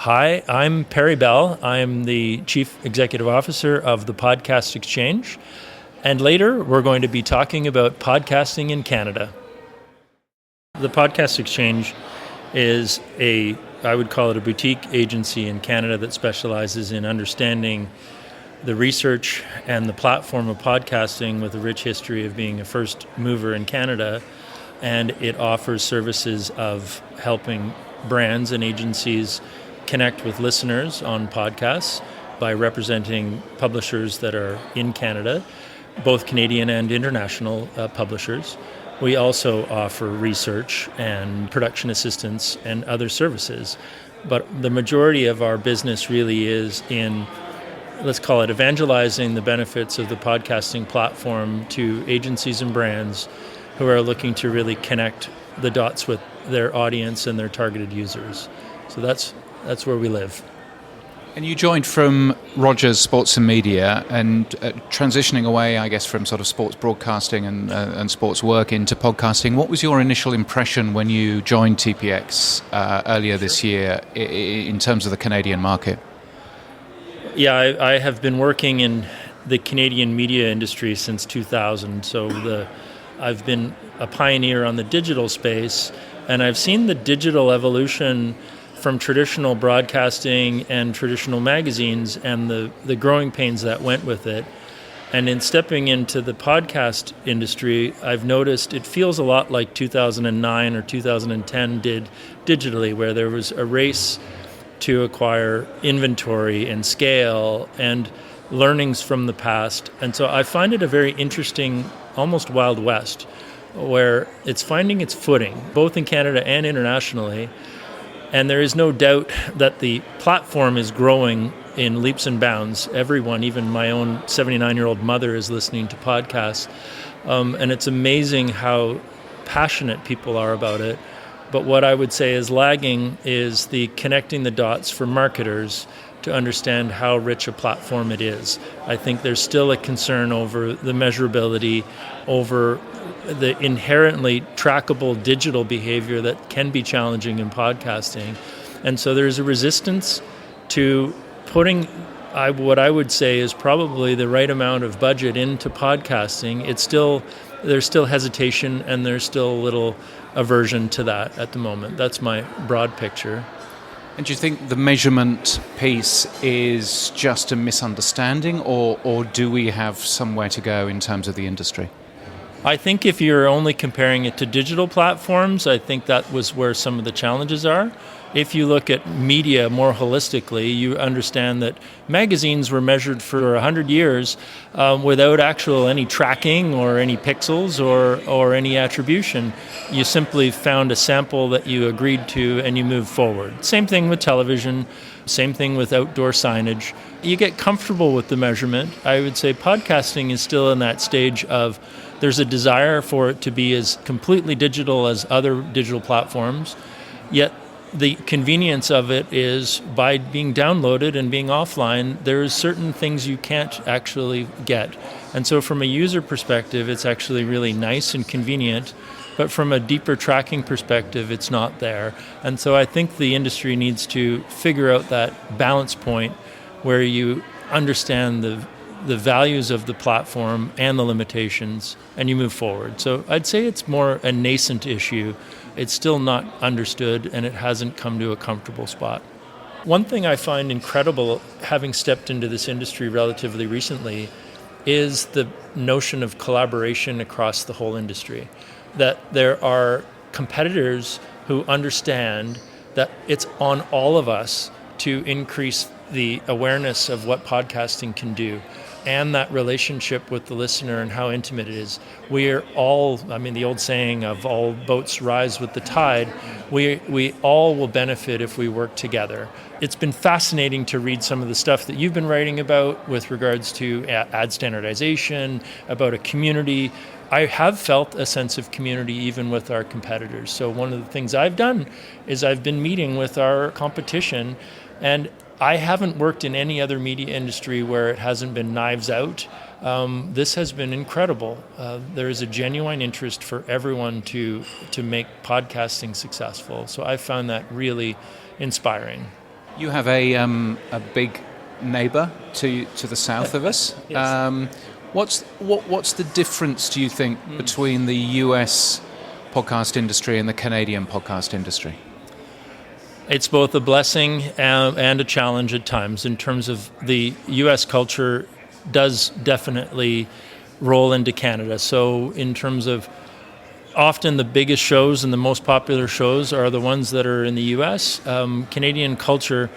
Hi, I'm Pary Bell. I'm the Chief Executive Officer of the Podcast Exchange. And later, we're going to be talking about podcasting in Canada. The Podcast Exchange is I would call it a boutique agency in Canada that specializes in understanding the research and the platform of podcasting with a rich history of being a first mover in Canada. And it offers services of helping brands and agencies connect with listeners on podcasts by representing publishers that are in Canada, both Canadian and international publishers. We also offer research and production assistance and other services. But the majority of our business really is in, let's call it, evangelizing the benefits of the podcasting platform to agencies and brands who are looking to really connect the dots with their audience and their targeted users. So that's where we live. And you joined from Rogers Sports and Media and transitioning away, I guess, from sort of sports broadcasting and sports work into podcasting. What was your initial impression when you joined TPX earlier this year in terms of the Canadian market? Yeah, I have been working in the Canadian media industry since 2000. So I've been a pioneer on the digital space, and I've seen the digital evolution from traditional broadcasting and traditional magazines and the growing pains that went with it. And in stepping into the podcast industry, I've noticed it feels a lot like 2009 or 2010 did digitally, where there was a race to acquire inventory and scale and learnings from the past. And so I find it a very interesting, almost Wild West, where it's finding its footing, both in Canada and internationally. And there is no doubt that the platform is growing in leaps and bounds. Everyone, even my own 79-year-old mother, is listening to podcasts. And it's amazing how passionate people are about it. But what I would say is lagging is the connecting the dots for marketers to understand how rich a platform it is. I think there's still a concern over the measurability, over the inherently trackable digital behavior that can be challenging in podcasting. And so there's a resistance to putting what I would say is probably the right amount of budget into podcasting. There's still hesitation and there's still a little aversion to that at the moment. That's my broad picture. And do you think the measurement piece is just a misunderstanding, or do we have somewhere to go in terms of the industry? I think if you're only comparing it to digital platforms, I think that was where some of the challenges are. If you look at media more holistically, you understand that magazines were measured for 100 years without any tracking or any pixels or any attribution. You simply found a sample that you agreed to and you moved forward. Same thing with television, same thing with outdoor signage. You get comfortable with the measurement. I would say podcasting is still in that stage of there's a desire for it to be as completely digital as other digital platforms, yet the convenience of it is by being downloaded and being offline, there's certain things you can't actually get. And so from a user perspective, it's actually really nice and convenient, but from a deeper tracking perspective, it's not there. And so I think the industry needs to figure out that balance point where you understand the values of the platform and the limitations, and you move forward. So I'd say it's more a nascent issue. It's still not understood, and it hasn't come to a comfortable spot. One thing I find incredible, having stepped into this industry relatively recently, is the notion of collaboration across the whole industry. That there are competitors who understand that it's on all of us to increase the awareness of what podcasting can do, and that relationship with the listener and how intimate it is. We're all, the old saying of all boats rise with the tide, we all will benefit if we work together. It's been fascinating to read some of the stuff that you've been writing about with regards to ad standardization, about a community. I have felt a sense of community even with our competitors. So one of the things I've done is I've been meeting with our competition, and I haven't worked in any other media industry where it hasn't been knives out. This has been incredible. There is a genuine interest for everyone to make podcasting successful. So I found that really inspiring. You have a big neighbour to the south of us. Yes. What's the difference, do you think, between the US podcast industry and the Canadian podcast industry? It's both a blessing and a challenge at times in terms of the U.S. culture does definitely roll into Canada. So in terms of often the biggest shows and the most popular shows are the ones that are in the U.S. Canadian culture,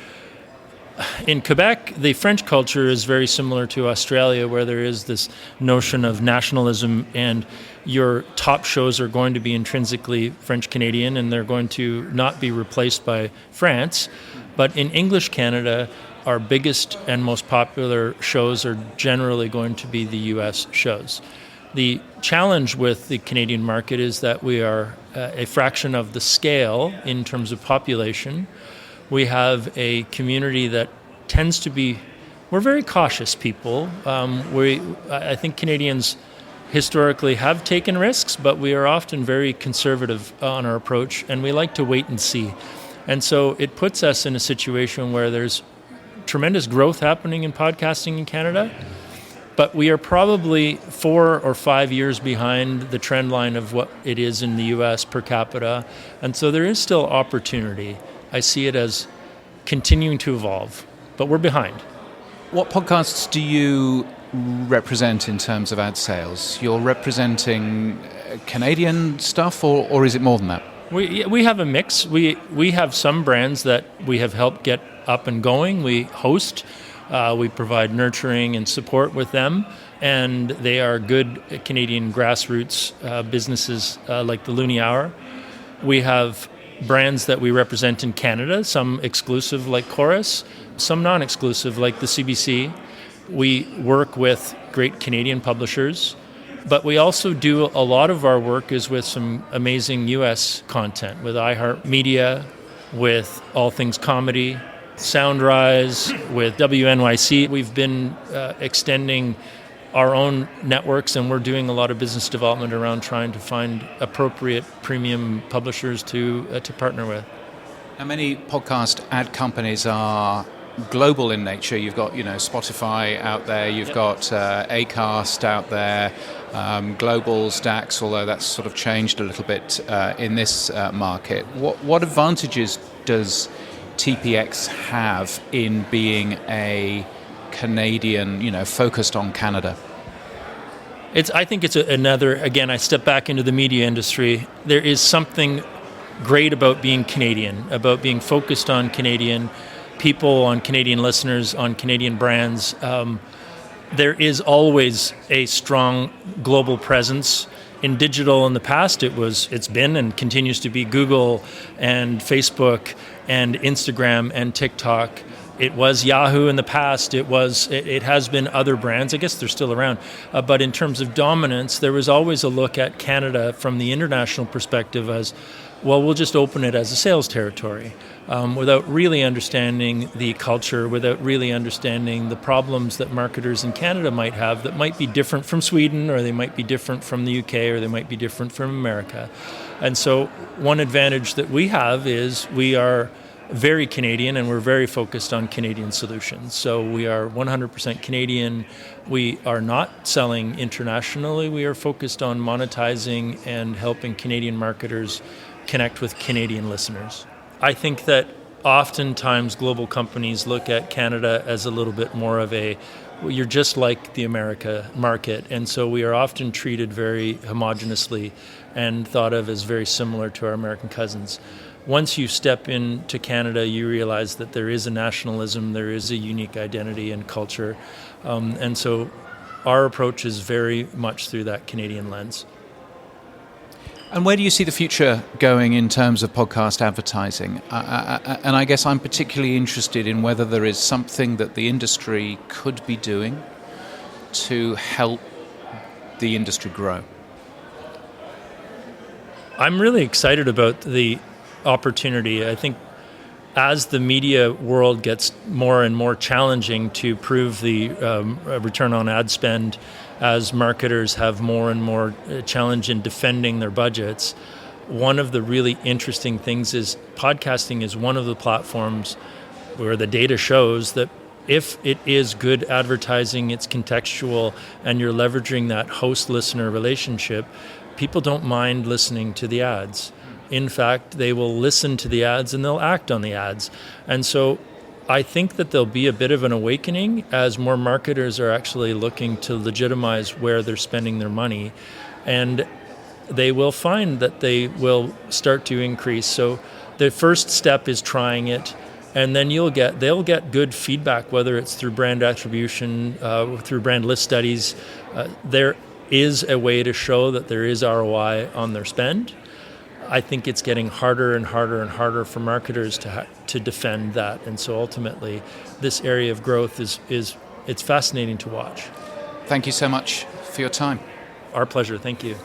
in Quebec, the French culture is very similar to Australia, where there is this notion of nationalism, and your top shows are going to be intrinsically French-Canadian, and they're going to not be replaced by France. But in English Canada, our biggest and most popular shows are generally going to be the U.S. shows. The challenge with the Canadian market is that we are a fraction of the scale in terms of population. We have a community that tends to be, we're very cautious people. I think Canadians historically have taken risks, but we are often very conservative on our approach, and we like to wait and see. And so it puts us in a situation where there's tremendous growth happening in podcasting in Canada, but we are probably 4 or 5 years behind the trend line of what it is in the US per capita. And so there is still opportunity. I see it as continuing to evolve, but we're behind. What podcasts do you represent in terms of ad sales? You're representing Canadian stuff, or is it more than that? We have a mix. We have some brands that we have helped get up and going. We host, we provide nurturing and support with them, and they are good Canadian grassroots businesses like the Loonie Hour. We have brands that we represent in Canada, some exclusive like Chorus, some non-exclusive like the CBC. We work with great Canadian publishers, but we also do a lot of our work is with some amazing US content, with iHeartMedia, with All Things Comedy, Soundrise, with WNYC. We've been extending our own networks, and we're doing a lot of business development around trying to find appropriate premium publishers to partner with. How many podcast ad companies are global in nature? You've got, Spotify out there, you've got Acast out there, Global Stacks, although that's sort of changed a little bit in this market. What advantages does TPX have in being a Canadian, focused on Canada? I think it's another, again, I step back into the media industry. There is something great about being Canadian, about being focused on Canadian people, on Canadian listeners, on Canadian brands. There is always a strong global presence. In digital in the past, it's been and continues to be Google and Facebook and Instagram and TikTok. It was Yahoo in the past. It has been other brands. I guess they're still around. But in terms of dominance, there was always a look at Canada from the international perspective as, well, we'll just open it as a sales territory without really understanding the culture, without really understanding the problems that marketers in Canada might have that might be different from Sweden, or they might be different from the UK, or they might be different from America. And so one advantage that we have is we are very Canadian, and we're very focused on Canadian solutions. So we are 100% Canadian. We are not selling internationally. We are focused on monetizing and helping Canadian marketers connect with Canadian listeners. I think that oftentimes global companies look at Canada as a little bit more of you're just like the America market, and so we are often treated very homogeneously and thought of as very similar to our American cousins. Once you step into Canada, you realize that there is a nationalism, there is a unique identity and culture, and so our approach is very much through that Canadian lens. And where do you see the future going in terms of podcast advertising? And I guess I'm particularly interested in whether there is something that the industry could be doing to help the industry grow. I'm really excited about the opportunity. I think as the media world gets more and more challenging to prove the return on ad spend, as marketers have more and more challenge in defending their budgets, one of the really interesting things is podcasting is one of the platforms where the data shows that if it is good advertising, it's contextual, and you're leveraging that host-listener relationship, people don't mind listening to the ads. In fact, they will listen to the ads and they'll act on the ads. And so I think that there'll be a bit of an awakening as more marketers are actually looking to legitimize where they're spending their money. And they will find that they will start to increase. So the first step is trying it. And then they'll get good feedback, whether it's through brand attribution, through brand list studies. There is a way to show that there is ROI on their spend. I think it's getting harder and harder and harder for marketers to defend that. And so ultimately, this area of growth it's fascinating to watch. Thank you so much for your time. Our pleasure. Thank you.